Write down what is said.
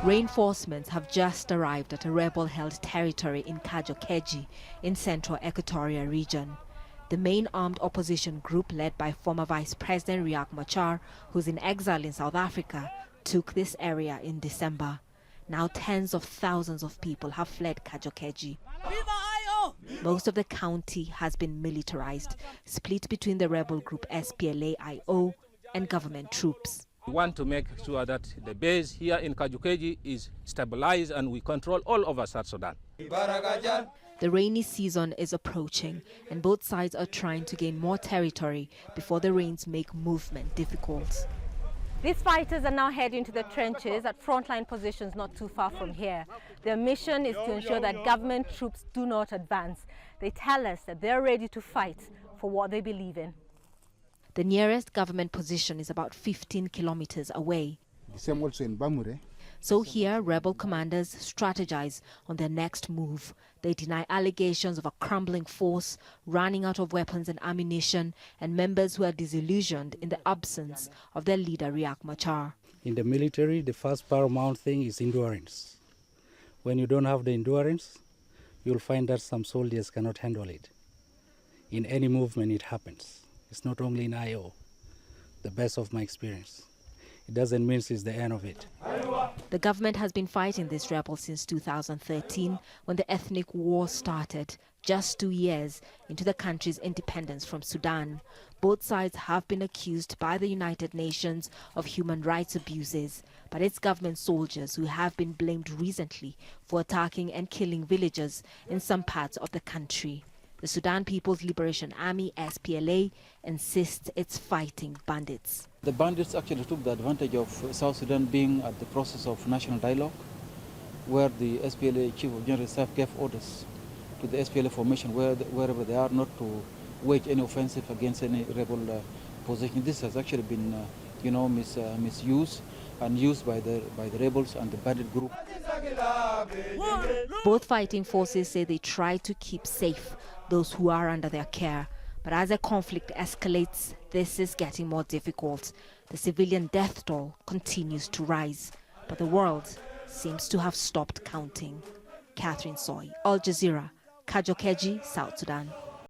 Reinforcements have just arrived at a rebel-held territory in Kajo Keji in central Equatoria region. The main armed opposition group, led by former Vice President Riek Machar, who's in exile in South Africa, took this area in December. Now tens of thousands of people have fled Kajo Keji. Most of the county has been militarized, split between the rebel group SPLA-IO and government troops. We want to make sure that the base here in Kajo Keji is stabilized and we control all over South Sudan. The rainy season is approaching and both sides are trying to gain more territory before the rains make movement difficult. These fighters are now heading to the trenches at frontline positions not too far from here. Their mission is to ensure that government troops do not advance. They tell us that they're ready to fight for what they believe in. The nearest government position is about 15 kilometers away. The same also in Bamure. So here, rebel commanders strategize on their next move. They deny allegations of a crumbling force, running out of weapons and ammunition, and members who are disillusioned in the absence of their leader, Riek Machar. In the military, the first paramount thing is endurance. When you don't have the endurance, you'll find that some soldiers cannot handle it. In any movement, it happens. It's not only in IO, the best of my experience. It doesn't mean it's the end of it. The government has been fighting this rebel since 2013, when the ethnic war started, just 2 years into the country's independence from Sudan. Both sides have been accused by the United Nations of human rights abuses, but it's government soldiers who have been blamed recently for attacking and killing villagers in some parts of the country. The Sudan People's Liberation Army, SPLA, insists it's fighting bandits. The bandits actually took the advantage of South Sudan being at the process of national dialogue, where the SPLA Chief of General Staff gave orders to the SPLA formation wherever they are not to wage any offensive against any rebel position. This has actually been misused and used by the rebels and the bandit group. Both fighting forces say they try to keep safe those who are under their care. But as the conflict escalates, this is getting more difficult. The civilian death toll continues to rise, but the world seems to have stopped counting. Catherine Soi, Jazeera, Kajo Keji, South Sudan.